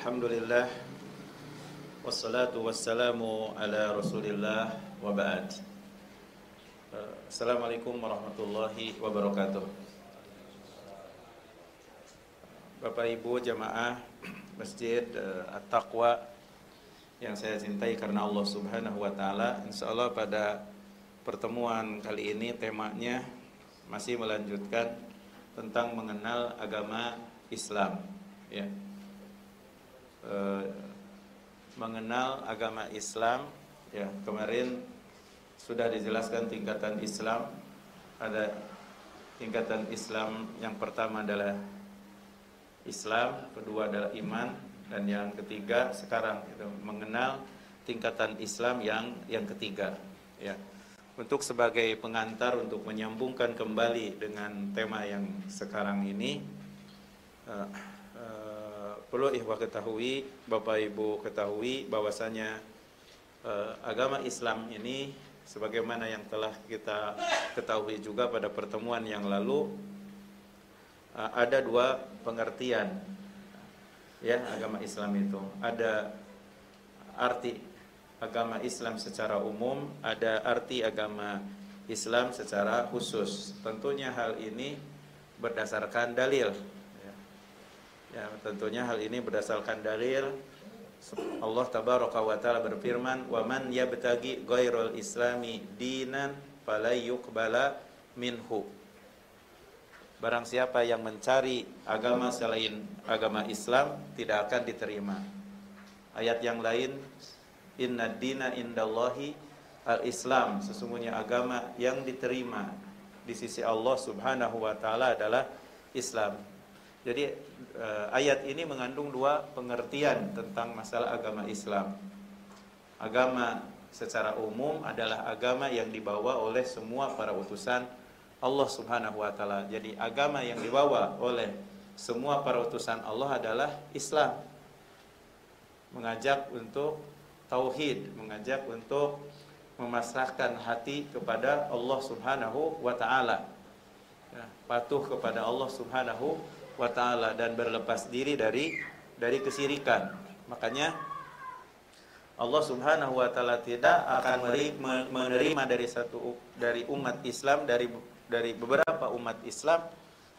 Alhamdulillah, wassalatu wassalamu ala rasulillah wa ba'd. Assalamualaikum warahmatullahi wabarakatuh. Bapak Ibu jamaah Masjid At-Taqwa yang saya cintai karena Allah Subhanahu wa taala, insyaallah pada pertemuan kali ini temanya masih melanjutkan tentang mengenal agama Islam, ya. Mengenal agama Islam, ya, kemarin sudah dijelaskan tingkatan Islam. Ada tingkatan Islam yang pertama adalah Islam, kedua adalah iman, dan yang ketiga sekarang itu mengenal tingkatan Islam yang ketiga, ya. Untuk sebagai pengantar untuk menyambungkan kembali dengan tema yang sekarang ini, perlu ikhwah ketahui, Bapak Ibu ketahui bahwasanya agama Islam ini sebagaimana yang telah kita ketahui juga pada pertemuan yang lalu, ada dua pengertian, ya, agama Islam itu. Ada arti agama Islam secara umum, ada arti agama Islam secara khusus. Tentunya hal ini berdasarkan dalil. Ya, tentunya hal ini berdasarkan dalil. Allah tabaraka wa taala berfirman, "Wa man yabtaghi ghairal islami dinan fala yuqbala minhu." Barang siapa yang mencari agama selain agama Islam tidak akan diterima. Ayat yang lain, "Inna dina indallahi al-Islam." Sesungguhnya agama yang diterima di sisi Allah Subhanahu wa taala adalah Islam. Jadi ayat ini mengandung dua pengertian tentang masalah agama Islam. Agama secara umum adalah agama yang dibawa oleh semua para utusan Allah Subhanahu wa taala. Jadi agama yang dibawa oleh semua para utusan Allah adalah Islam. Mengajak untuk tauhid, mengajak untuk memasrahkan hati kepada Allah Subhanahu wa taala. Ya, patuh kepada Allah Subhanahu wa ta'ala dan berlepas diri dari kesyirikan. Makanya Allah Subhanahu wa ta'ala tidak akan menerima dari umat Islam, dari beberapa umat Islam,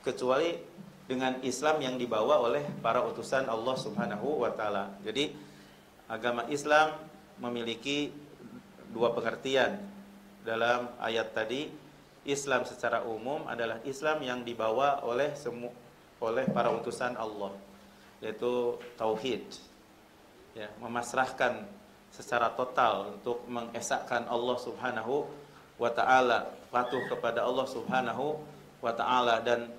kecuali dengan Islam yang dibawa oleh para utusan Allah Subhanahu wa ta'ala. Jadi agama Islam memiliki dua pengertian. Dalam ayat tadi, Islam secara umum adalah Islam yang dibawa oleh para utusan Allah, yaitu tauhid, ya, memasrahkan secara total untuk mengesahkan Allah Subhanahu wa ta'ala, patuh kepada Allah Subhanahu wa ta'ala, dan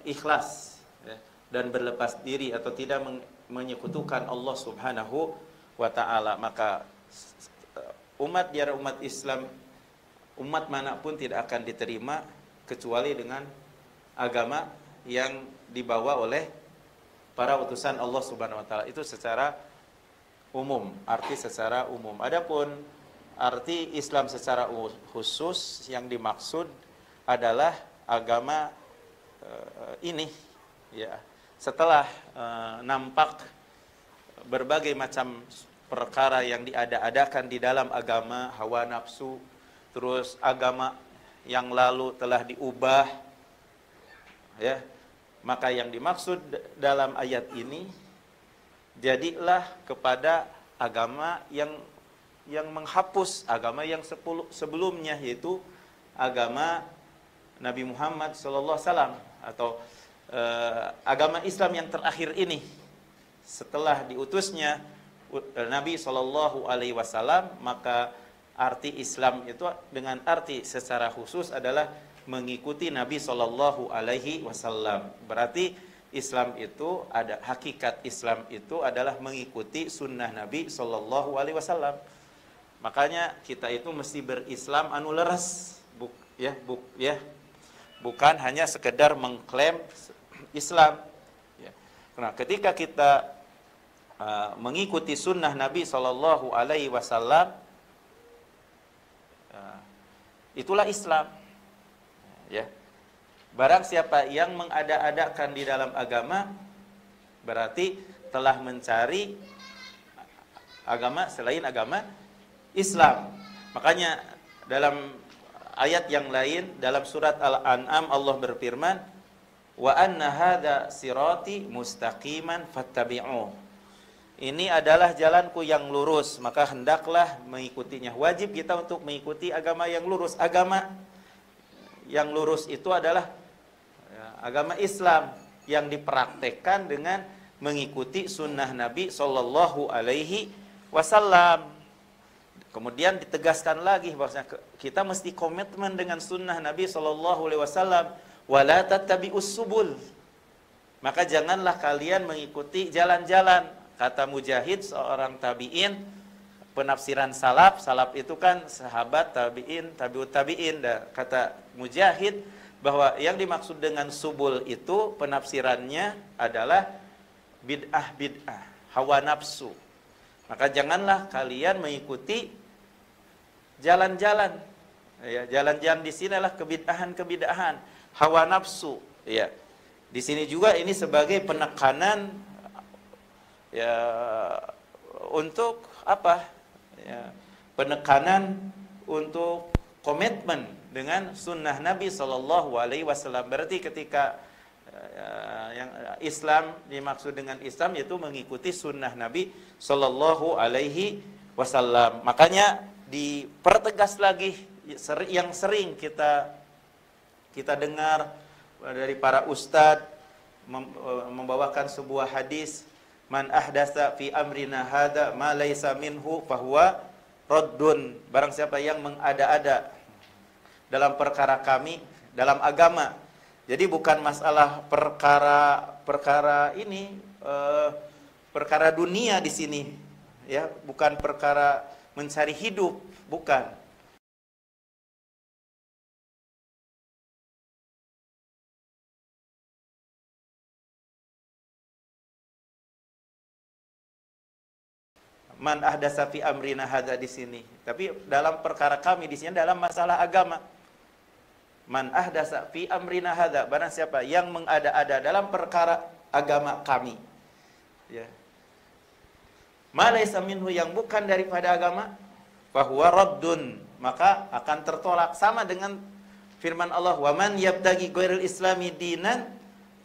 ikhlas, ya, dan berlepas diri atau tidak menyekutukan Allah Subhanahu wa ta'ala. Maka umat Islam, umat manapun tidak akan diterima kecuali dengan agama yang dibawa oleh para utusan Allah Subhanahu wa taala. Itu secara umum, arti secara umum. Adapun arti Islam secara khusus yang dimaksud adalah agama ini, ya. Setelah nampak berbagai macam perkara yang diada-adakan di dalam agama, hawa nafsu, terus agama yang lalu telah diubah, ya, maka yang dimaksud dalam ayat ini, jadilah kepada agama yang menghapus agama yang sebelumnya, yaitu agama Nabi Muhammad SAW, atau agama Islam yang terakhir ini setelah diutusnya Nabi SAW. Maka arti Islam itu dengan arti secara khusus adalah mengikuti Nabi SAW. Berarti Islam itu ada, hakikat Islam itu adalah mengikuti sunnah Nabi SAW. Makanya kita itu mesti berislam anu leres, bukan hanya sekedar mengklaim Islam. Ya. Nah, ketika kita mengikuti sunnah Nabi SAW, itulah Islam. Ya. Barang siapa yang mengada-adakan di dalam agama, berarti telah mencari agama selain agama Islam. Makanya dalam ayat yang lain dalam surat Al-An'am Allah berfirman, wa anna hadza sirati mustaqiman fattabi'uh. Ini adalah jalanku yang lurus, maka hendaklah mengikutinya. Wajib kita untuk mengikuti agama yang lurus. Agama yang lurus itu adalah agama Islam yang dipraktekkan dengan mengikuti sunnah Nabi Sallallahu Alaihi Wasallam. Kemudian ditegaskan lagi bahwasanya kita mesti komitmen dengan sunnah Nabi Sallallahu Alaihi Wasallam. Wala tattabi'us subul. Maka janganlah kalian mengikuti jalan-jalan. Kata Mujahid, seorang tabi'in, penafsiran salaf. Salaf itu kan sahabat, tabi'in, tabi'ut tabi'in. Kata Mujahid bahwa yang dimaksud dengan subul itu penafsirannya adalah bid'ah, hawa nafsu. Maka janganlah kalian mengikuti jalan-jalan. Ya, jalan-jalan di sini adalah kebid'ahan, hawa nafsu. Ya. Di sini juga ini sebagai penekanan ya untuk apa? Ya, penekanan untuk komitmen dengan sunnah Nabi Sallallahu Alaihi Wasallam. Berarti ketika yang Islam dimaksud dengan Islam yaitu mengikuti sunnah Nabi Sallallahu Alaihi Wasallam. Makanya dipertegas lagi yang sering kita dengar dari para ustadz membawakan sebuah hadis, man ahdatsa fi amrina hada ma laisa minhu fahuwa raddun. Barang siapa yang mengada-ada dalam perkara kami, dalam agama. Jadi bukan masalah perkara ini, perkara dunia di sini, ya, bukan perkara mencari hidup, bukan. Man ahdatsa fi amrina hadza di sini. Tapi dalam perkara kami di sini dalam masalah agama. Man ahdatsa fi amrina hadza, barang siapa yang mengada-ada dalam perkara agama kami. Ya. Ma laysa minhu, yang bukan daripada agama, fahuwa raddun, maka akan tertolak. Sama dengan firman Allah, wa man yabtaghi ghairal islami dinan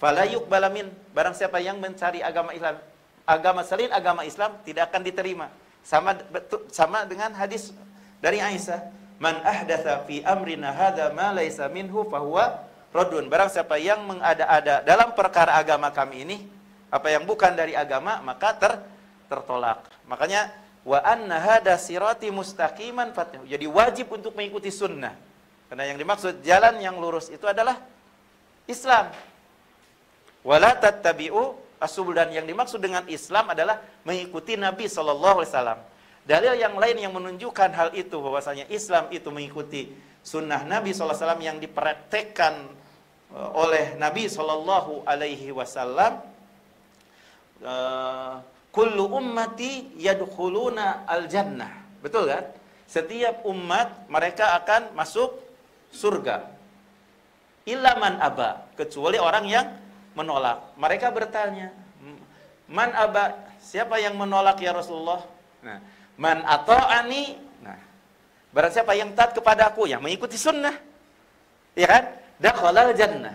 fala yuqbala min. Barang siapa yang mencari agama Islam, agama selain agama Islam tidak akan diterima. Sama dengan hadis dari Aisyah, man ahdatsa fi amrina hadza ma laisa minhu fahuwa raddun. Barang siapa yang mengada-ada dalam perkara agama kami ini, apa yang bukan dari agama, maka tertolak. Makanya wa anna hadza sirati mustaqiman fattabi'u. Jadi wajib untuk mengikuti sunnah. Karena yang dimaksud jalan yang lurus itu adalah Islam. Wala tattabi'u as-subul, dan yang dimaksud dengan Islam adalah mengikuti Nabi Sallallahu Alaihi Wasallam. Dalil yang lain yang menunjukkan hal itu, bahwasanya Islam itu mengikuti sunnah Nabi Sallallahu Alaihi Wasallam yang dipraktekkan oleh Nabi Sallallahu Alaihi Wasallam. Kullu ummati yadkhuluna al-jannah. Betul kan? Setiap umat mereka akan masuk surga. Illa man aba, kecuali orang yang menolak. Mereka bertanya, man aba, siapa yang menolak ya Rasulullah? Nah, man ata'ani, nah, barang siapa yang taat kepadaku, yang mengikuti sunnah, ya kan? Dakhalal jannah,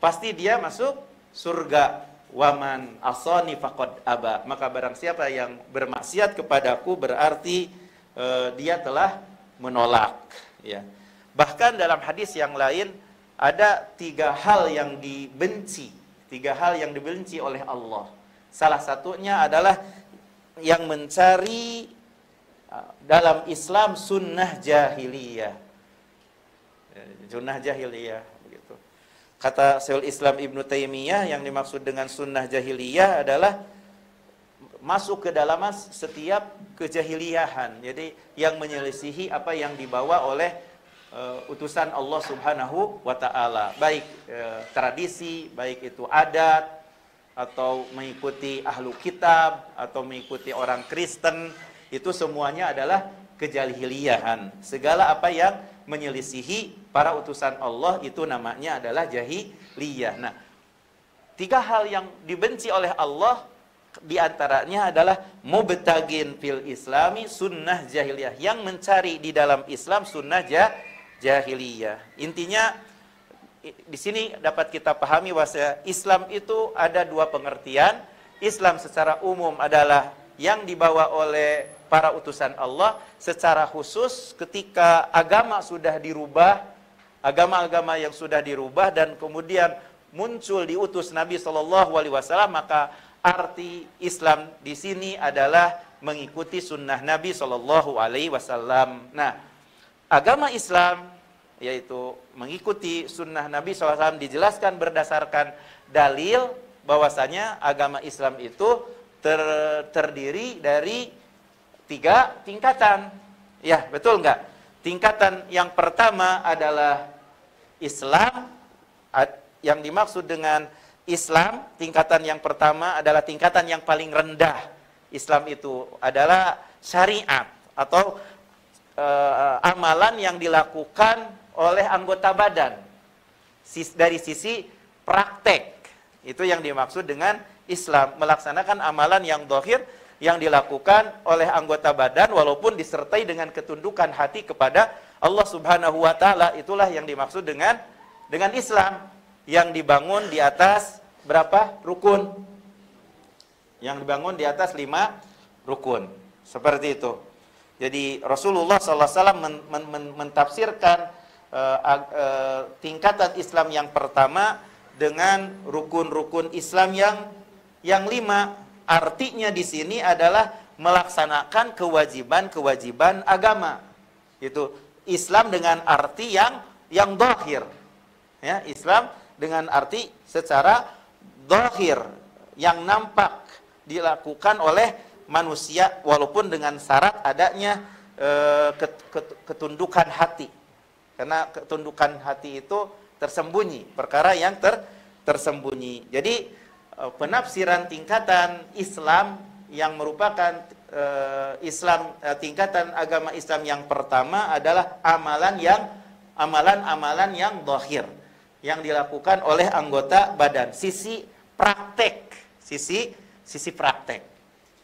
pasti dia masuk surga. Waman asani faqad aba, maka barang siapa yang bermaksiat kepadaku berarti dia telah menolak. Ya. Bahkan dalam hadis yang lain ada 3 hal yang dibenci. 3 hal yang dibenci oleh Allah. Salah satunya adalah yang mencari dalam Islam sunnah jahiliyah. Sunnah jahiliyah, begitu. Kata Syekhul Islam Ibnu Taimiyah, yang dimaksud dengan sunnah jahiliyah adalah masuk ke dalam setiap kejahiliyahan. Jadi yang menyelisihi apa yang dibawa oleh utusan Allah Subhanahu wa taala, baik tradisi, baik itu adat, atau mengikuti ahlu kitab, atau mengikuti orang Kristen, itu semuanya adalah kejahiliyahan. Segala apa yang menyelisihi para utusan Allah itu namanya adalah jahiliyah. Nah, 3 hal yang dibenci oleh Allah di antaranya adalah mubtagin fil islami sunnah jahiliyah, yang mencari di dalam Islam sunnah jahiliyah. Intinya di sini dapat kita pahami bahwa Islam itu ada dua pengertian. Islam secara umum adalah yang dibawa oleh para utusan Allah. Secara khusus ketika agama sudah dirubah, agama-agama yang sudah dirubah dan kemudian muncul diutus Nabi SAW, maka arti Islam di sini adalah mengikuti sunnah Nabi SAW. Nah, agama Islam yaitu mengikuti sunnah Nabi SAW dijelaskan berdasarkan dalil bahwasanya agama Islam itu terdiri dari 3 tingkatan. Ya, betul enggak? Tingkatan yang pertama adalah Islam. Yang dimaksud dengan Islam, tingkatan yang pertama adalah tingkatan yang paling rendah. Islam itu adalah syariat atau amalan yang dilakukan oleh anggota badan. Dari sisi praktek, itu yang dimaksud dengan Islam, melaksanakan amalan yang zahir yang dilakukan oleh anggota badan walaupun disertai dengan ketundukan hati kepada Allah Subhanahu wa taala. Itulah yang dimaksud dengan Islam, yang dibangun di atas berapa rukun? Yang dibangun di atas 5 rukun. Seperti itu. Jadi Rasulullah SAW mentafsirkan tingkatan Islam yang pertama dengan rukun-rukun Islam yang 5. Artinya di sini adalah melaksanakan kewajiban-kewajiban agama. Itu Islam dengan arti yang zahir. Ya, Islam dengan arti secara zahir yang nampak dilakukan oleh manusia walaupun dengan syarat adanya ketundukan hati. Karena ketundukan hati itu tersembunyi, perkara yang tersembunyi. Jadi penafsiran tingkatan Islam yang merupakan tingkatan agama Islam yang pertama adalah amalan yang zahir yang dilakukan oleh anggota badan. Sisi praktek.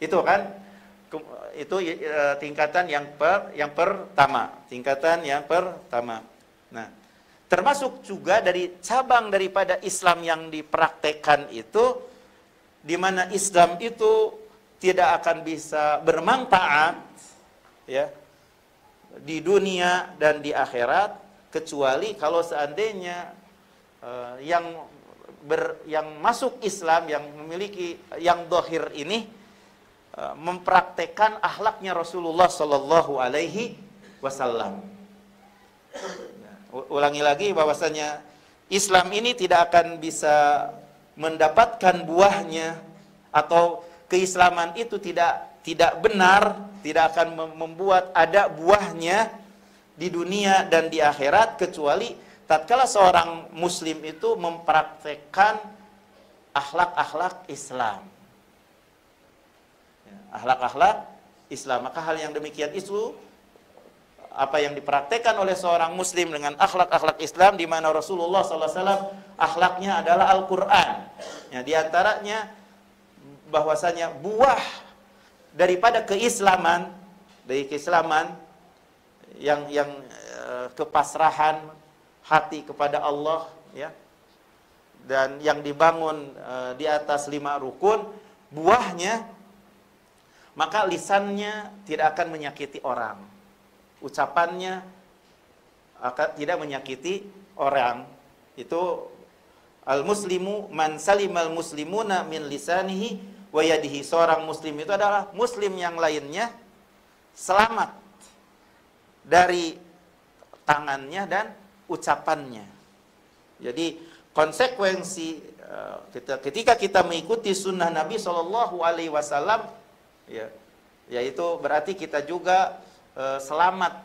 Itu kan tingkatan yang pertama. Tingkatan yang pertama. Nah, termasuk juga dari cabang daripada Islam yang dipraktekkan itu, di mana Islam itu tidak akan bisa bermanfaat ya di dunia dan di akhirat kecuali kalau seandainya yang masuk Islam, yang memiliki yang zahir ini mempraktekkan akhlaknya Rasulullah Sallallahu Alaihi Wasallam. Ulangi lagi bahwasanya Islam ini tidak akan bisa mendapatkan buahnya atau keislaman itu tidak benar, tidak akan membuat ada buahnya di dunia dan di akhirat kecuali tatkala seorang muslim itu mempraktekkan akhlak-akhlak Islam. Akhlak-akhlak Islam. Maka hal yang demikian itu apa yang dipraktekkan oleh seorang muslim dengan akhlak-akhlak Islam, di mana Rasulullah SAW akhlaknya adalah Al-Quran. Ya, di antaranya bahwasanya buah daripada keislaman, dari keislaman yang kepasrahan hati kepada Allah, ya, dan yang dibangun di atas 5 rukun, buahnya maka lisannya tidak akan menyakiti orang, ucapannya akan tidak menyakiti orang. Itu al-muslimu man salimal muslimuna min lisanihi wa yadihi. Seorang muslim itu adalah muslim yang lainnya selamat dari tangannya dan ucapannya. Jadi konsekuensi ketika kita mengikuti sunnah Nabi Shallallahu Alaihi Wasallam, ya, yaitu berarti kita juga selamat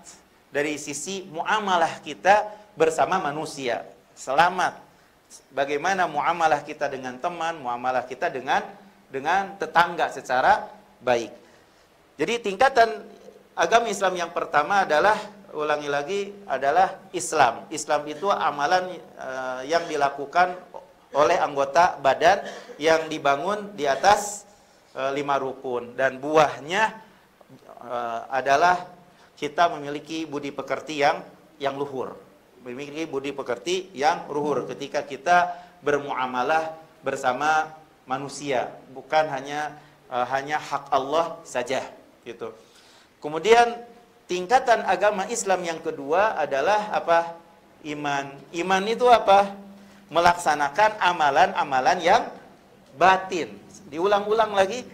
dari sisi muamalah kita bersama manusia. Selamat bagaimana muamalah kita dengan teman, muamalah kita dengan tetangga secara baik. Jadi tingkatan agama Islam yang pertama adalah, ulangi lagi, adalah Islam. Islam itu amalan yang dilakukan oleh anggota badan yang dibangun di atas 5 rukun, dan buahnya adalah kita memiliki budi pekerti yang luhur. Memiliki budi pekerti yang luhur ketika kita bermuamalah bersama manusia, bukan hanya hak Allah saja gitu. Kemudian tingkatan agama Islam yang kedua adalah apa? Iman. Iman itu apa? Melaksanakan amalan-amalan yang batin. Diulang-ulang lagi,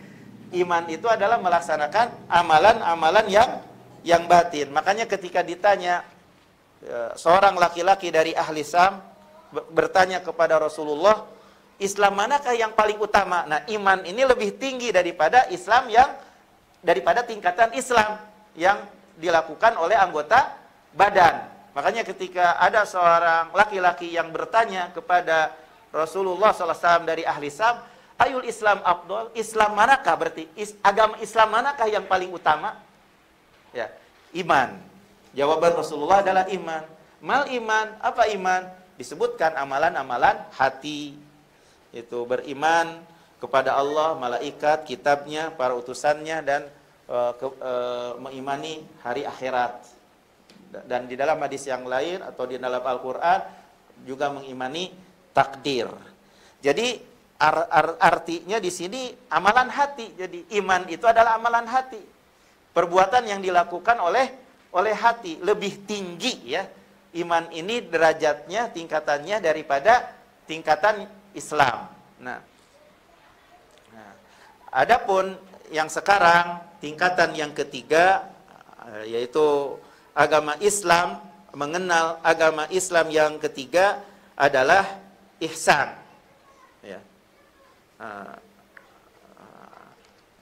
iman itu adalah melaksanakan amalan-amalan yang batin. Makanya ketika ditanya seorang laki-laki dari ahli Syam bertanya kepada Rasulullah, Islam manakah yang paling utama? Nah, iman ini lebih tinggi daripada daripada tingkatan Islam yang dilakukan oleh anggota badan. Makanya ketika ada seorang laki-laki yang bertanya kepada Rasulullah SAW dari ahli Syam, ayul Islam afdol, Islam manakah, berarti agama Islam manakah yang paling utama? Ya, iman. Jawaban Rasulullah adalah iman. Mal iman, apa iman? Disebutkan amalan-amalan hati. Itu beriman kepada Allah, malaikat, kitabnya, para utusannya, dan mengimani hari akhirat. Dan di dalam hadis yang lain atau di dalam Al-Quran juga mengimani takdir. Jadi artinya di sini amalan hati. Jadi iman itu adalah amalan hati. Perbuatan yang dilakukan oleh hati lebih tinggi ya. Iman ini derajatnya, tingkatannya daripada tingkatan Islam. Nah, adapun yang sekarang tingkatan yang ketiga yaitu agama Islam, mengenal agama Islam yang ketiga adalah ihsan. Ya.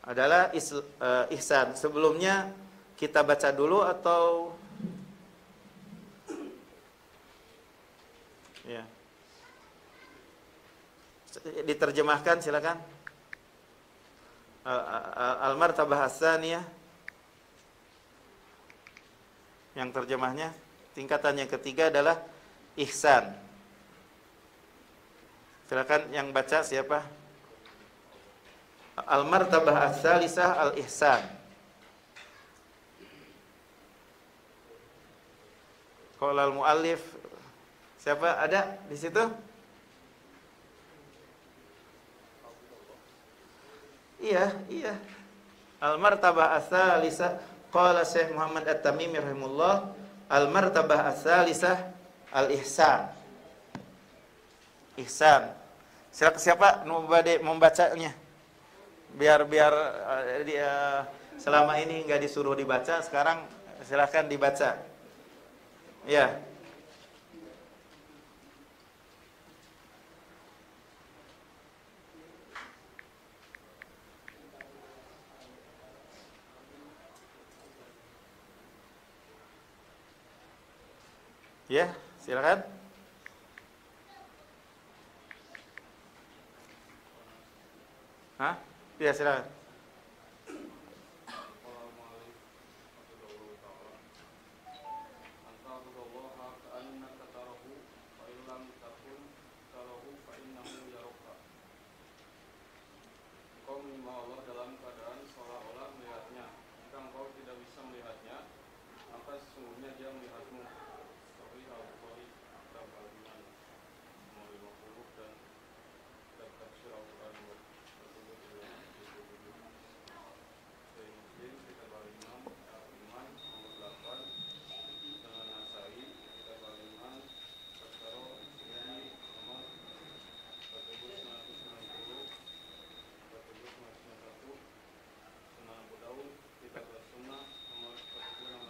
Adalah ihsan. Sebelumnya kita baca dulu atau ya. Diterjemahkan silakan. Al-Martabah As-Tsaniyah. Yang terjemahnya tingkatan yang ketiga adalah ihsan. Silakan yang baca siapa? Al-Martabah As-Tsalisah Al-Ihsan. Qala al-muallif, siapa ada di situ? Iya. Al-Martabah As-Tsalisah, qala Syekh Muhammad At-Tamimi rahimahullah, al-Martabah As-Tsalisah Al-Ihsan. Ihsan. Siapa membacanya? Biar dia selama ini nggak disuruh dibaca, sekarang silakan dibaca. Ya. Ya, silakan. Hah? Ya, silakan.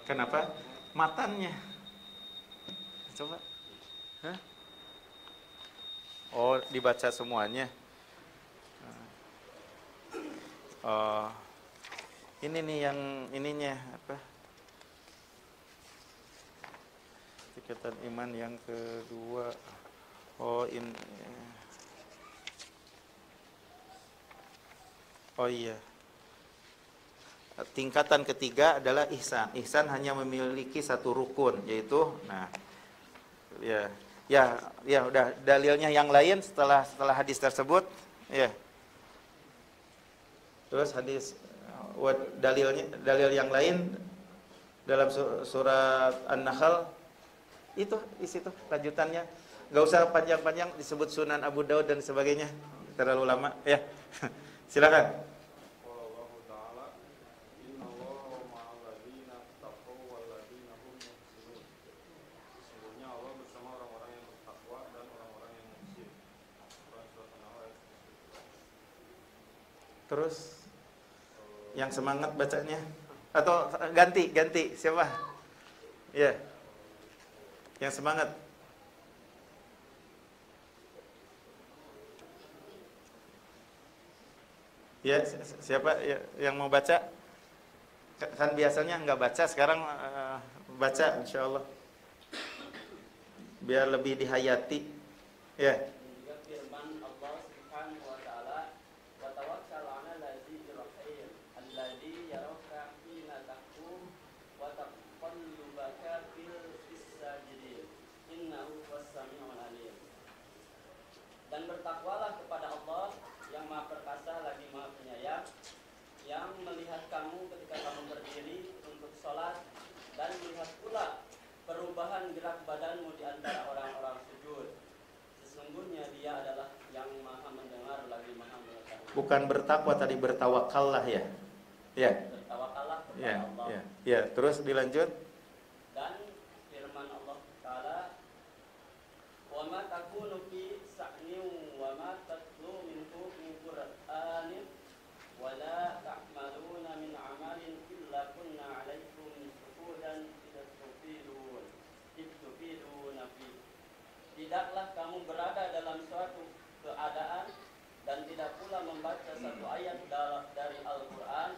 Kenapa? Matannya. Coba. Hah? Oh, dibaca semuanya. Oh, ini nih yang ininya apa? Tingkatan iman yang kedua. Oh, ini. Oh iya. Tingkatan ketiga adalah ihsan. Ihsan hanya memiliki satu rukun, yaitu ya udah dalilnya yang lain setelah hadis tersebut, ya. Terus hadis dalil yang lain dalam surat An-Nahl itu di situ lanjutannya. Enggak usah panjang-panjang disebut Sunan Abu Daud dan sebagainya. Terlalu lama ya. Silakan. Terus yang semangat bacanya atau ganti siapa? Ya. Yang semangat. Ya, siapa yang mau baca? Kan biasanya nggak baca, sekarang baca insyaallah. Biar lebih dihayati. Ya. Dan bertakwalah kepada Allah yang Maha Perkasa lagi Maha Penyayang, yang melihat kamu ketika kamu berdiri untuk sholat, dan melihat pula perubahan gerak badanmu di antara orang-orang sujud. Sesungguhnya Dia adalah yang Maha mendengar lagi Maha mengetahui. Bukan bertakwa tadi, bertawakallah ya. Ya. Bertawakallah kepada Ya, Allah. ya. Ya, terus dilanjut. Dan firman Allah Ta'ala, wa ma takunu fi sa'nin wa ma tatlu minhu min Qur'anin wa la ta'maluna min 'amalin illa kunna 'alaikum syuhudan tufiduna fi. Tidaklah kamu berada dalam suatu keadaan dan tidak pula membaca satu ayat dari Al-Qur'an,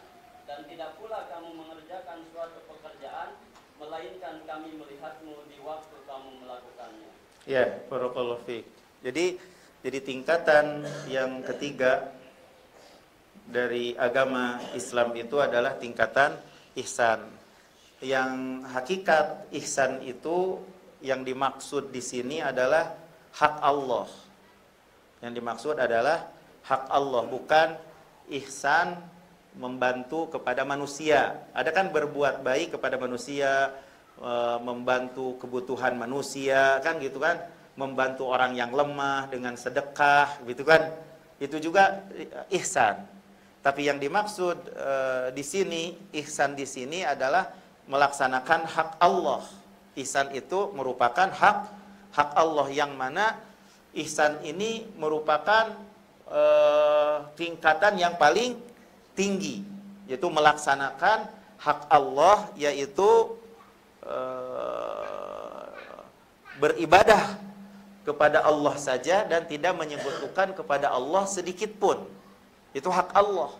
dan tidak pula kamu mengerjakan suatu pekerjaan melainkan kami melihatmu di waktu kamu melakukannya. Ya, barakallahu fiik. Jadi tingkatan yang ketiga dari agama Islam itu adalah tingkatan ihsan. Yang hakikat ihsan itu yang dimaksud di sini adalah hak Allah. Yang dimaksud adalah hak Allah, bukan ihsan membantu kepada manusia. Ada kan berbuat baik kepada manusia, membantu kebutuhan manusia, kan gitu kan, membantu orang yang lemah dengan sedekah, gitu kan, itu juga ihsan. Tapi yang dimaksud di sini, ihsan di sini adalah melaksanakan hak Allah. Ihsan itu merupakan hak Allah, yang mana ihsan ini merupakan tingkatan yang paling tinggi, yaitu melaksanakan hak Allah, yaitu beribadah kepada Allah saja dan tidak menyebutkan kepada Allah sedikit pun. Itu hak Allah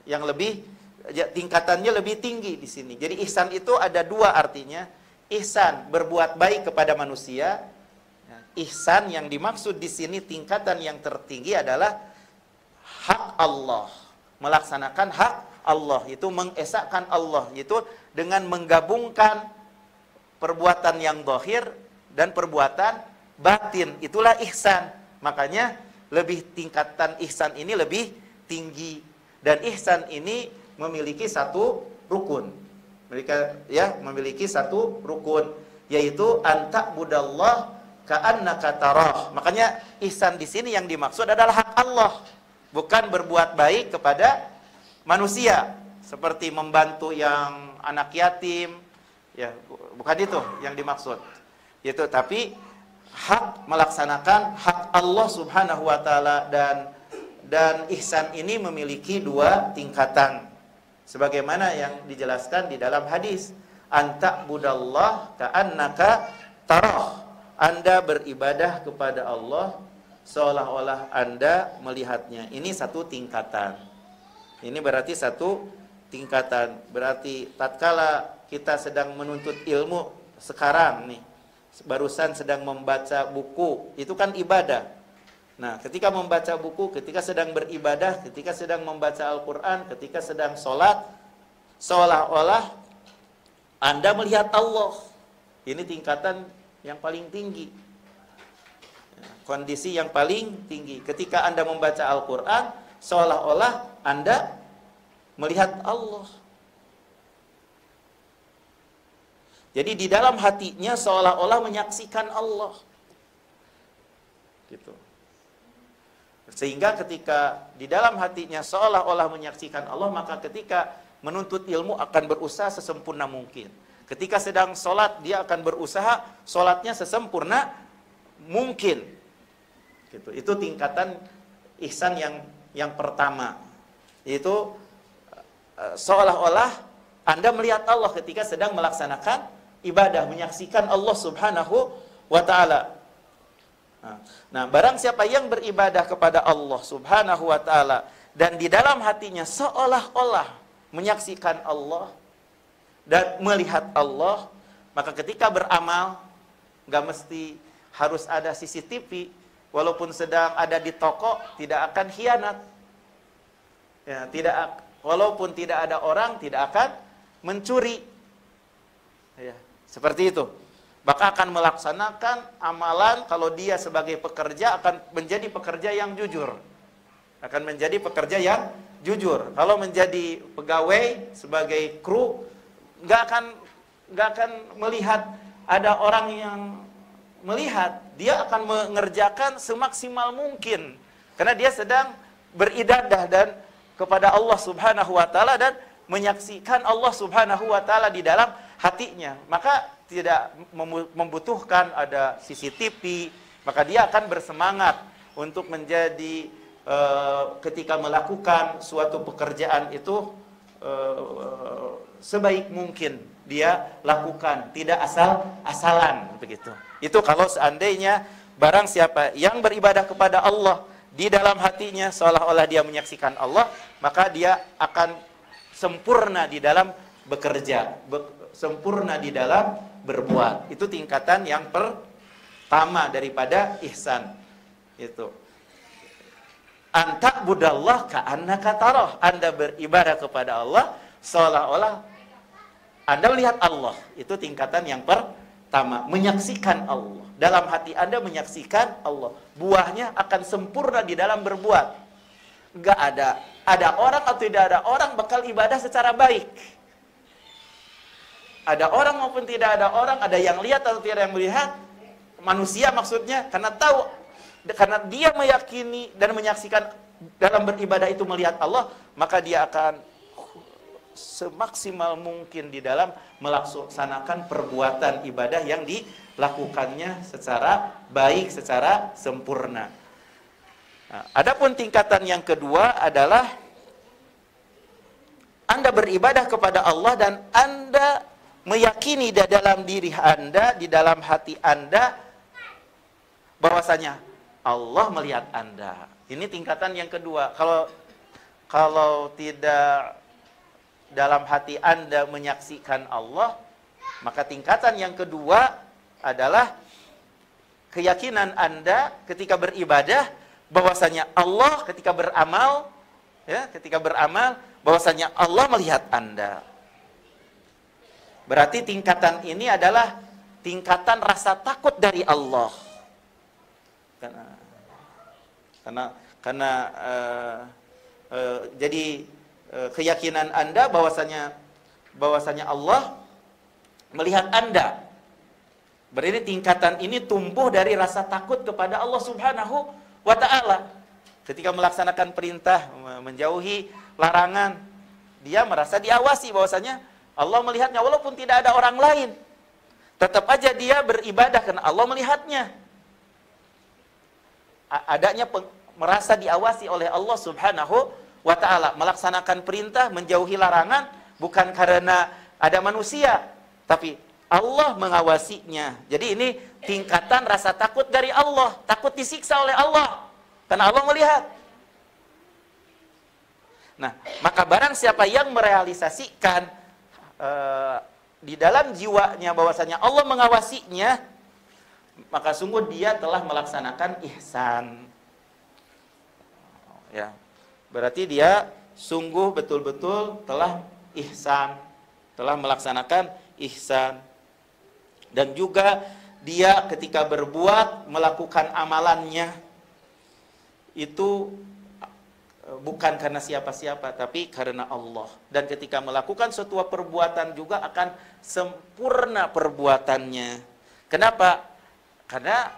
yang lebih, tingkatannya lebih tinggi di sini. Jadi ihsan itu ada dua artinya. Ihsan berbuat baik kepada manusia. Ihsan yang dimaksud di sini tingkatan yang tertinggi adalah hak Allah, melaksanakan hak Allah, itu mengesahkan Allah, itu dengan menggabungkan perbuatan yang zahir dan perbuatan batin. Itulah ihsan. Makanya tingkatan ihsan ini lebih tinggi, dan ihsan ini memiliki satu rukun. Memiliki satu rukun, yaitu anta'budallah ka'annaka tarah. Makanya ihsan di sini yang dimaksud adalah hak Allah, bukan berbuat baik kepada manusia seperti membantu yang anak yatim, ya, bukan itu yang dimaksud. Itu tapi hak, melaksanakan hak Allah Subhanahu wa taala, dan ihsan ini memiliki dua tingkatan. Sebagaimana yang dijelaskan di dalam hadis, anta'budallah ka'annaka tarah. Anda beribadah kepada Allah seolah-olah Anda melihatnya. Ini satu tingkatan. Ini berarti satu tingkatan. Berarti tatkala kita sedang menuntut ilmu sekarang nih, barusan sedang membaca buku, itu kan ibadah. Nah, ketika membaca buku, ketika sedang beribadah, ketika sedang membaca Al-Quran, ketika sedang sholat, seolah-olah Anda melihat Allah. Ini tingkatan yang paling tinggi, kondisi yang paling tinggi. Ketika Anda membaca Al-Quran, seolah-olah Anda melihat Allah. Jadi di dalam hatinya seolah-olah menyaksikan Allah. Gitu. Sehingga ketika di dalam hatinya seolah-olah menyaksikan Allah, maka ketika menuntut ilmu akan berusaha sesempurna mungkin. Ketika sedang sholat, dia akan berusaha sholatnya sesempurna mungkin. Gitu. Itu tingkatan ihsan yang pertama. Yaitu seolah-olah Anda melihat Allah ketika sedang melaksanakan ibadah, menyaksikan Allah Subhanahu wa ta'ala. Nah, barang siapa yang beribadah kepada Allah Subhanahu wa ta'ala dan di dalam hatinya seolah-olah menyaksikan Allah dan melihat Allah, maka ketika beramal gak mesti harus ada CCTV, walaupun sedang ada di toko tidak akan khianat. Ya, walaupun tidak ada orang tidak akan mencuri. Ya, seperti itu. Maka akan melaksanakan amalan, kalau dia sebagai pekerja akan menjadi pekerja yang jujur. Akan menjadi pekerja yang jujur. Kalau menjadi pegawai sebagai kru, nggak akan melihat ada orang yang melihat. Dia akan mengerjakan semaksimal mungkin. Karena dia sedang beribadah dan kepada Allah Subhanahu wa ta'ala dan menyaksikan Allah Subhanahu wa ta'ala di dalam hatinya. Maka tidak membutuhkan ada CCTV, maka dia akan bersemangat untuk menjadi ketika melakukan suatu pekerjaan itu sebaik mungkin dia lakukan, tidak asal-asalan begitu. Itu kalau seandainya barang siapa yang beribadah kepada Allah di dalam hatinya seolah-olah dia menyaksikan Allah, maka dia akan sempurna di dalam bekerja, sempurna di dalam berbuat. Itu tingkatan yang pertama daripada ihsan. Itu anta budallah ka'annaka tarah. Anda beribadah kepada Allah seolah-olah Anda melihat Allah. Itu tingkatan yang pertama, menyaksikan Allah. Dalam hati Anda menyaksikan Allah. Buahnya akan sempurna di dalam berbuat. Enggak ada orang atau tidak ada orang bakal ibadah secara baik. Ada orang maupun tidak ada orang, ada yang lihat atau tidak yang melihat, manusia maksudnya, karena dia meyakini dan menyaksikan dalam beribadah itu melihat Allah, maka dia akan semaksimal mungkin di dalam melaksanakan perbuatan ibadah yang dilakukannya secara baik, secara sempurna. Nah, adapun tingkatan yang kedua adalah Anda beribadah kepada Allah dan Anda meyakini di dalam diri Anda, di dalam hati Anda, bahwasanya Allah melihat Anda. Ini tingkatan yang kedua. Kalau tidak dalam hati Anda menyaksikan Allah, maka tingkatan yang kedua adalah keyakinan Anda ketika beribadah, bahwasanya Allah ketika beramal, bahwasanya Allah melihat Anda. Berarti tingkatan ini adalah tingkatan rasa takut dari Allah. Jadi keyakinan Anda bahwasanya Allah melihat Anda. Berarti tingkatan ini tumbuh dari rasa takut kepada Allah Subhanahu wa ta'ala. Ketika melaksanakan perintah, menjauhi larangan, dia merasa diawasi bahwasanya Allah melihatnya, walaupun tidak ada orang lain. Tetap aja dia beribadah karena Allah melihatnya. Adanya merasa diawasi oleh Allah Subhanahu wa ta'ala. Melaksanakan perintah, menjauhi larangan, bukan karena ada manusia, tapi Allah mengawasinya. Jadi ini tingkatan rasa takut dari Allah. Takut disiksa oleh Allah, karena Allah melihat. Nah, maka barang siapa yang merealisasikan di dalam jiwanya bahwasanya Allah mengawasinya, maka sungguh dia telah melaksanakan ihsan. Ya, berarti dia sungguh betul-betul telah ihsan, telah melaksanakan ihsan. Dan juga dia ketika berbuat, melakukan amalannya itu bukan karena siapa-siapa, tapi karena Allah. Dan ketika melakukan suatu perbuatan juga akan sempurna perbuatannya. Kenapa? Karena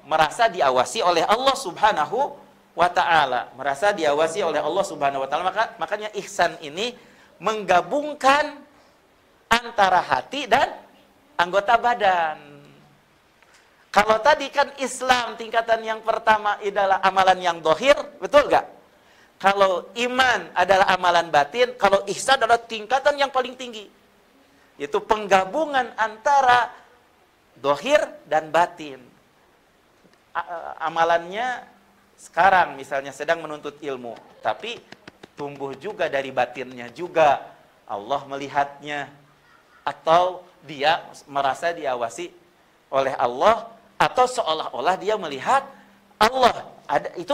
merasa diawasi oleh Allah Subhanahu wa ta'ala. Merasa diawasi oleh Allah Subhanahu wa ta'ala. Makanya ihsan ini menggabungkan antara hati dan anggota badan. Kalau tadi kan Islam tingkatan yang pertama adalah amalan yang dohir, betul gak? Kalau iman adalah amalan batin, kalau ihsan adalah tingkatan yang paling tinggi. Yaitu penggabungan antara dohir dan batin. Amalannya sekarang misalnya sedang menuntut ilmu, tapi tumbuh juga dari batinnya juga. Allah melihatnya, atau dia merasa diawasi oleh Allah, atau seolah-olah dia melihat Allah. Itu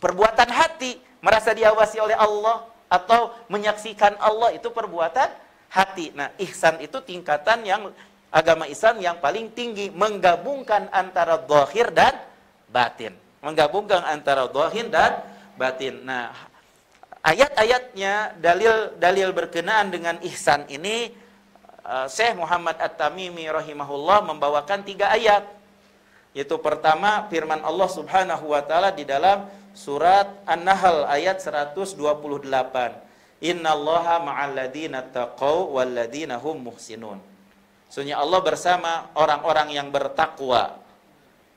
perbuatan hati, merasa diawasi oleh Allah atau menyaksikan Allah, itu perbuatan hati. Nah, ihsan itu tingkatan yang agama Islam yang paling tinggi, menggabungkan antara zahir dan batin. Menggabungkan antara zahir dan batin. Nah, ayat-ayatnya, dalil berkenaan dengan ihsan ini, Syekh Muhammad At-Tamimi rahimahullah membawakan 3 ayat. Yaitu pertama firman Allah Subhanahu wa taala di dalam surat An-Nahl ayat 128. Innallaha ma'al ladzina taqaw wal ladzina hum muhsinun. Sesungguhnya Allah bersama orang-orang yang bertakwa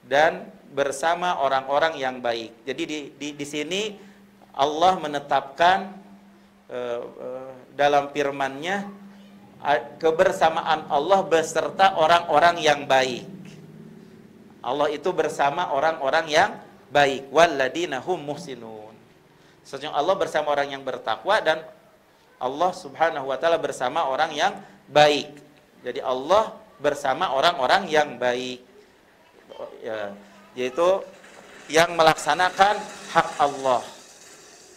dan bersama orang-orang yang baik. Jadi di sini Allah menetapkan dalam firman-Nya kebersamaan Allah beserta orang-orang yang baik. Allah itu bersama orang-orang yang baik. Walladzina hum muhsinun. Sesungguhnya Allah bersama orang yang bertakwa dan Allah Subhanahu wa taala bersama orang yang baik. Jadi Allah bersama orang-orang yang baik. Yaitu yang melaksanakan hak Allah.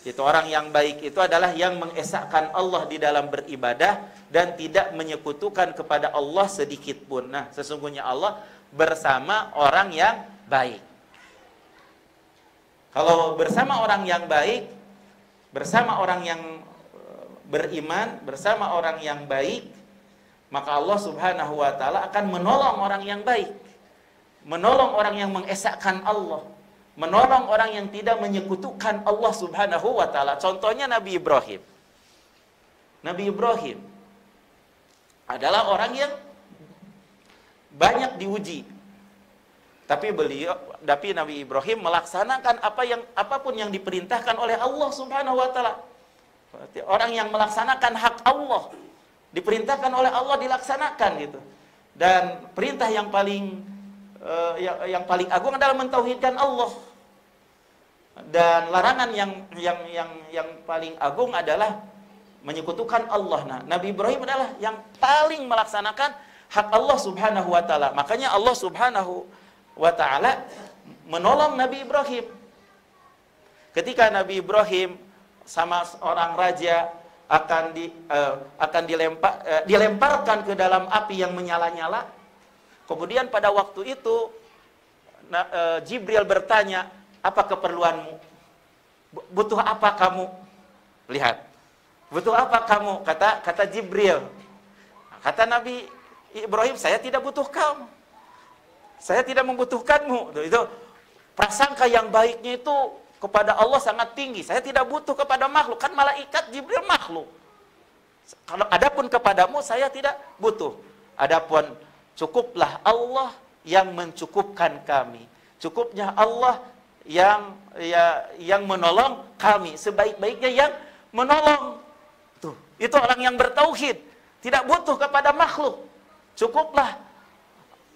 Itu orang yang baik itu adalah yang mengesahkan Allah di dalam beribadah dan tidak menyekutukan kepada Allah sedikit pun. Nah, sesungguhnya Allah bersama orang yang baik. Kalau bersama orang yang baik, bersama orang yang beriman, bersama orang yang baik, maka Allah Subhanahu wa taala akan menolong orang yang baik. Menolong orang yang mengesahkan Allah, menolong orang yang tidak menyekutukan Allah Subhanahu wa taala. Contohnya Nabi Ibrahim. Nabi Ibrahim adalah orang yang banyak diuji. Tapi Nabi Ibrahim melaksanakan apapun yang diperintahkan oleh Allah Subhanahu wa taala. Orang yang melaksanakan hak Allah, diperintahkan oleh Allah dilaksanakan gitu. Dan perintah yang paling agung adalah mentauhidkan Allah. Dan larangan yang paling agung adalah menyekutukan Allah. Nah, Nabi Ibrahim adalah yang paling melaksanakan hak Allah Subhanahu wa taala. Makanya Allah Subhanahu wa taala menolong Nabi Ibrahim. Ketika Nabi Ibrahim sama seorang raja akan dilemparkan ke dalam api yang menyala-nyala. Kemudian pada waktu itu Jibril bertanya, "Apa keperluanmu? Butuh apa kamu?" Lihat. "Butuh apa kamu?" Kata Jibril. Kata Nabi Ibrahim, "Saya tidak butuh kamu. Saya tidak membutuhkanmu." Itu prasangka yang baiknya itu kepada Allah sangat tinggi. Saya tidak butuh kepada makhluk. Kan malaikat Jibril makhluk. Kalau adapun kepadamu saya tidak butuh. Adapun cukuplah Allah yang mencukupkan kami. Cukupnya Allah yang menolong kami. Sebaik-baiknya yang menolong. Tuh, itu orang yang bertauhid. Tidak butuh kepada makhluk. Cukuplah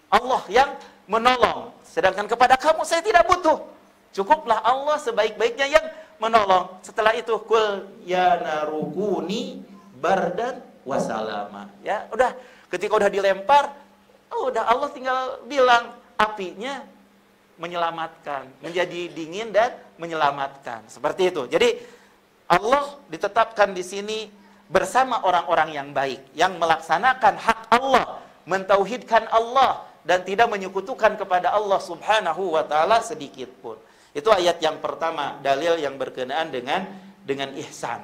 Allah yang menolong. Sedangkan kepada kamu saya tidak butuh. Cukuplah Allah sebaik-baiknya yang menolong. Setelah itu, kul ya narukuni bardan wasalama. Ya, udah. Ketika udah dilempar, udah Allah tinggal bilang apinya menyelamatkan, menjadi dingin dan menyelamatkan. Seperti itu. Jadi Allah ditetapkan di sini bersama orang-orang yang baik, yang melaksanakan hak Allah, mentauhidkan Allah dan tidak menyekutukan kepada Allah Subhanahu wa taala sedikit pun. Itu ayat yang pertama, dalil yang berkenaan dengan ihsan.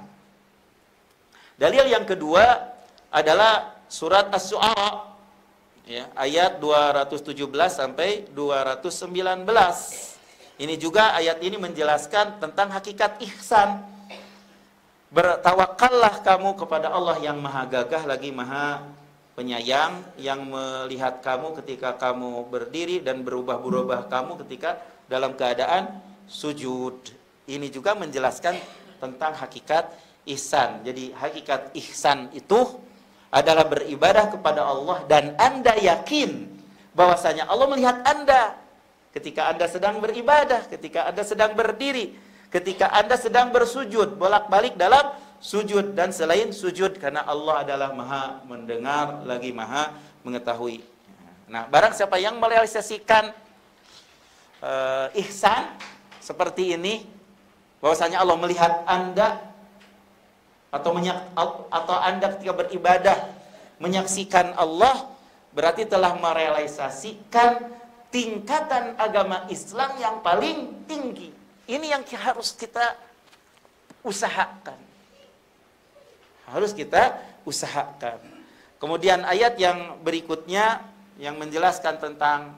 Dalil yang kedua adalah surat Asy-Syu'ara, ya, ayat 217 sampai 219. Ini juga ayat ini menjelaskan tentang hakikat ihsan. Bertawakallah kamu kepada Allah yang maha gagah lagi maha penyayang, yang melihat kamu ketika kamu berdiri dan berubah-ubah kamu ketika dalam keadaan sujud. Ini juga menjelaskan tentang hakikat ihsan. Jadi hakikat ihsan itu adalah beribadah kepada Allah dan Anda yakin bahwasanya Allah melihat Anda ketika Anda sedang beribadah, ketika Anda sedang berdiri, ketika Anda sedang bersujud, bolak-balik dalam sujud dan selain sujud, karena Allah adalah maha mendengar lagi maha mengetahui. Nah, barang siapa yang merealisasikan ihsan seperti ini, bahwasanya Allah melihat Anda atau Anda ketika beribadah menyaksikan Allah, berarti telah merealisasikan tingkatan agama Islam yang paling tinggi. Ini yang harus kita usahakan. Harus kita usahakan. Kemudian ayat yang berikutnya yang menjelaskan tentang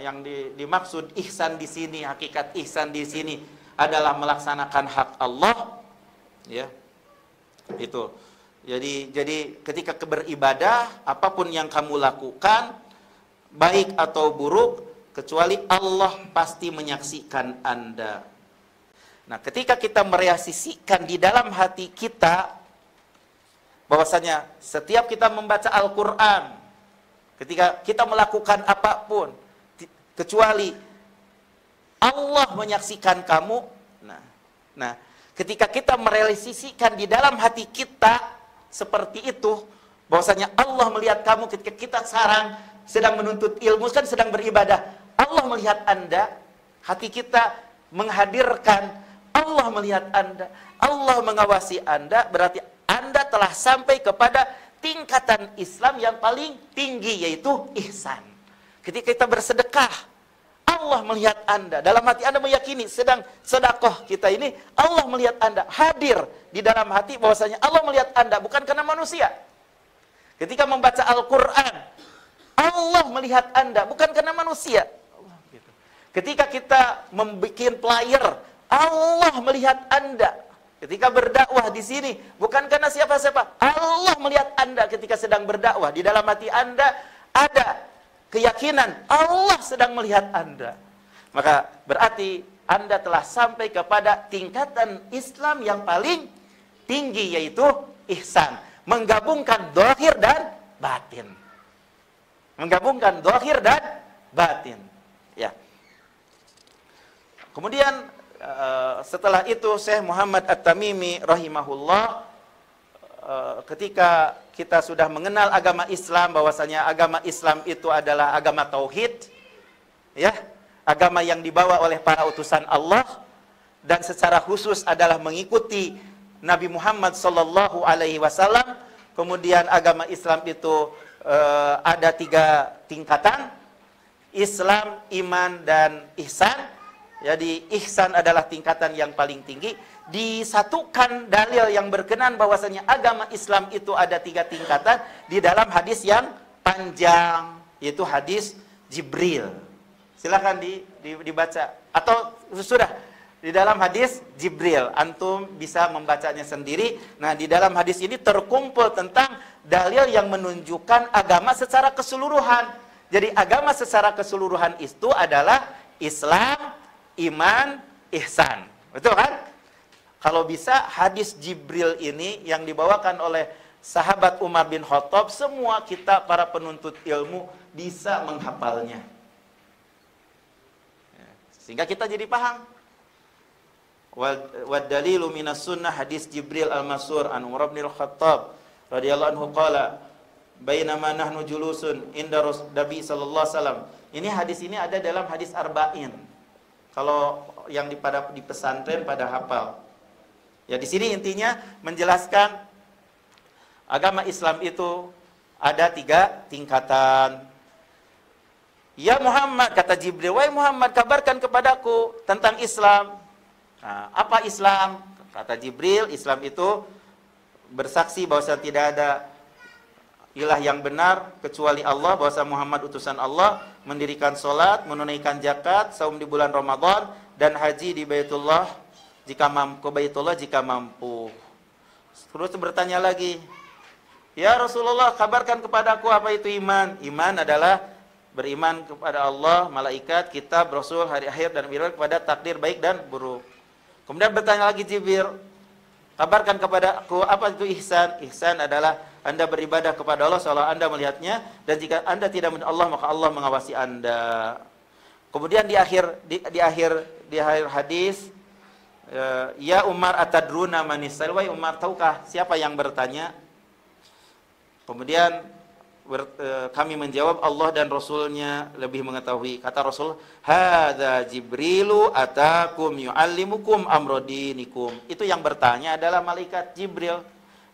yang dimaksud ihsan di sini, hakikat ihsan di sini adalah melaksanakan hak Allah, ya. Itu. Jadi ketika beribadah, apapun yang kamu lakukan, baik atau buruk, kecuali Allah pasti menyaksikan Anda. Nah, ketika kita merealisasikan di dalam hati kita bahwasanya setiap kita membaca Al-Quran, ketika kita melakukan apapun, kecuali Allah menyaksikan kamu. Nah, ketika kita merealisasikan di dalam hati kita seperti itu, bahwasanya Allah melihat kamu ketika kita sedang menuntut ilmu, kan sedang beribadah, Allah melihat Anda, hati kita menghadirkan Allah melihat Anda, Allah mengawasi Anda, berarti Anda telah sampai kepada tingkatan Islam yang paling tinggi, yaitu ihsan. Ketika kita bersedekah, Allah melihat Anda, dalam hati Anda meyakini sedang sedekah kita ini, Allah melihat Anda, hadir di dalam hati bahwasanya Allah melihat Anda, bukan karena manusia. Ketika membaca Al-Quran, Allah melihat Anda, bukan karena manusia. Ketika kita membuat flyer, Allah melihat Anda. Ketika berdakwah di sini, bukan karena siapa-siapa, Allah melihat Anda ketika sedang berdakwah. Di dalam hati Anda ada keyakinan Allah sedang melihat Anda. Maka berarti Anda telah sampai kepada tingkatan Islam yang paling tinggi, yaitu ihsan. Menggabungkan zahir dan batin. Menggabungkan zahir dan batin. Ya. Kemudian setelah itu Syekh Muhammad At-Tamimi rahimahullah, ketika kita sudah mengenal agama Islam, bahwasanya agama Islam itu adalah agama tauhid, ya, agama yang dibawa oleh para utusan Allah, dan secara khusus adalah mengikuti Nabi Muhammad sallallahu alaihi wasallam. Kemudian agama Islam itu ada 3 tingkatan: Islam, iman, dan ihsan. Jadi ihsan adalah tingkatan yang paling tinggi. Disatukan dalil yang berkenan bahwasanya agama Islam itu ada 3 tingkatan di dalam hadis yang panjang, yaitu hadis Jibril. Silakan dibaca, atau sudah di dalam hadis Jibril, antum bisa membacanya sendiri. Nah, di dalam hadis ini terkumpul tentang dalil yang menunjukkan agama secara keseluruhan. Jadi agama secara keseluruhan itu adalah Islam, iman, ihsan. Betul kan? Kalau bisa hadis Jibril ini yang dibawakan oleh sahabat Umar bin Khattab, semua kita para penuntut ilmu bisa menghafalnya. Sehingga kita jadi paham. Wa dalilu minas sunnah hadis Jibril al-Masur an Umar bin Khattab radhiyallahu anhu qala bainama nahnu julusun inda Nabi sallallahu alaihi wasallam. Ini hadis ini ada dalam hadis arba'in. Kalau yang di pesantren pada hafal. Ya, di sini intinya menjelaskan agama Islam itu ada 3 tingkatan. Ya Muhammad, kata Jibril, wahai Muhammad, kabarkan kepadaku tentang Islam. Nah, apa Islam? Kata Jibril, Islam itu bersaksi bahwa tidak ada ilah yang benar kecuali Allah, bahwa Muhammad utusan Allah, mendirikan sholat, menunaikan zakat, saum di bulan Ramadan, dan haji di Baitullah jika mampu, jika mampu. Terus bertanya lagi, ya Rasulullah, kabarkan kepadaku apa itu iman. Iman adalah beriman kepada Allah, malaikat, kitab, rasul, hari akhir, dan beriman kepada takdir baik dan buruk. Kemudian bertanya lagi Jibril, kabarkan kepada aku apa itu ihsan. Ihsan adalah Anda beribadah kepada Allah seolah Anda melihatnya, dan jika Anda tidak melihat Allah, maka Allah mengawasi Anda. Kemudian di akhir hadis, ya Umar atadruna manis ihsan. Wahai Umar, tahukah siapa yang bertanya? Kemudian kami menjawab, Allah dan Rasulnya lebih mengetahui. Kata Rasul, hadza Jibrilu atakum yu'allimukum amrodinikum. Itu yang bertanya adalah malaikat Jibril,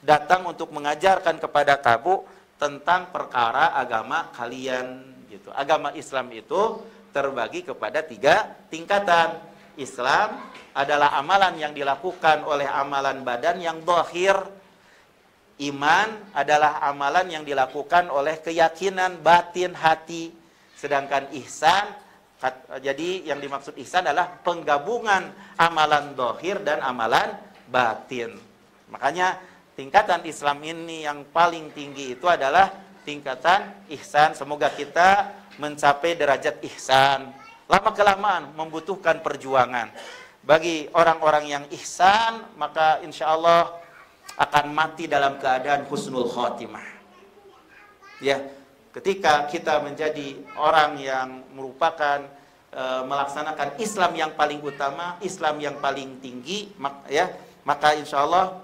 datang untuk mengajarkan kepada kamu tentang perkara agama kalian. Gitu. Agama Islam itu terbagi kepada 3 tingkatan. Islam adalah amalan yang dilakukan oleh amalan badan yang zahir. Iman adalah amalan yang dilakukan oleh keyakinan batin hati. Sedangkan ihsan, jadi yang dimaksud ihsan adalah penggabungan amalan zahir dan amalan batin. Makanya tingkatan Islam ini yang paling tinggi itu adalah tingkatan ihsan. Semoga kita mencapai derajat ihsan. Lama-kelamaan membutuhkan perjuangan. Bagi orang-orang yang ihsan, maka insya Allah akan mati dalam keadaan husnul khotimah. Ya, ketika kita menjadi orang yang merupakan melaksanakan Islam yang paling utama, Islam yang paling tinggi, maka insya Allah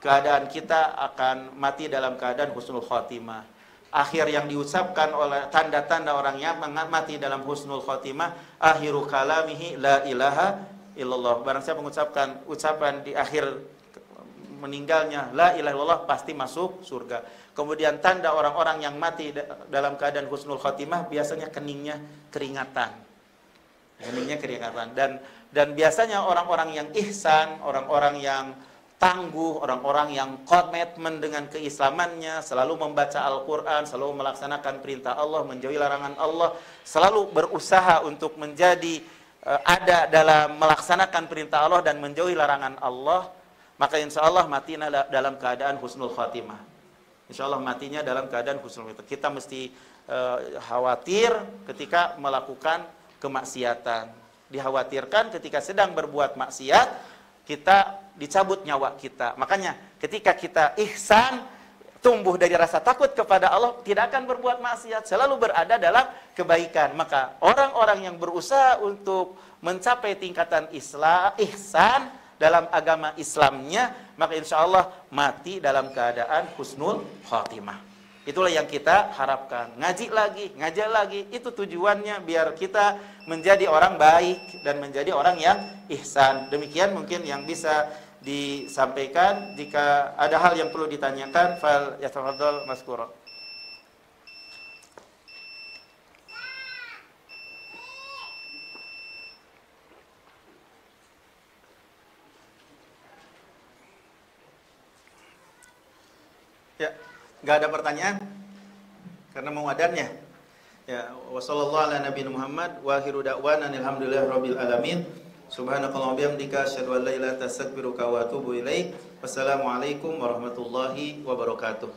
keadaan kita akan mati dalam keadaan husnul khotimah. Akhir yang diucapkan oleh tanda-tanda orangnya mati dalam husnul khotimah, akhiru kalamihi la ilaha illallah. Barang siapa mengucapkan ucapan di akhir meninggalnya la ilaha illallah, pasti masuk surga. Kemudian tanda orang-orang yang mati dalam keadaan husnul khotimah, biasanya keningnya keringatan. Dan biasanya orang-orang yang ihsan, orang-orang yang tangguh, orang-orang yang komitmen dengan keislamannya, selalu membaca Al-Quran, selalu melaksanakan perintah Allah, menjauhi larangan Allah, selalu berusaha untuk menjadi ada dalam melaksanakan perintah Allah dan menjauhi larangan Allah, maka insya Allah matinya dalam keadaan husnul khatimah. Insya Allah matinya dalam keadaan husnul khatimah. Kita mesti khawatir ketika melakukan kemaksiatan. Dikhawatirkan ketika sedang berbuat maksiat, kita dicabut nyawa kita. Makanya ketika kita ihsan, tumbuh dari rasa takut kepada Allah, tidak akan berbuat maksiat, selalu berada dalam kebaikan. Maka orang-orang yang berusaha untuk mencapai tingkatan ihsan dalam agama Islamnya, maka insya Allah mati dalam keadaan husnul khotimah. Itulah yang kita harapkan. Ngaji lagi, itu tujuannya biar kita menjadi orang baik dan menjadi orang yang ihsan. Demikian mungkin yang bisa disampaikan. Jika ada hal yang perlu ditanyakan, fal yatafadhal mazkura. Ya, nggak ada pertanyaan karena mau adanya. Ya, wassallallahu ala nabiyina Muhammad wa akhiru da'wana alhamdulillahi rabbil alamin. Subhanakallahumma bihamdika asyhadu an la ilaha illa anta astaghfiruka wa atubu ilaik. Wassalamualaikum warahmatullahi wabarakatuh.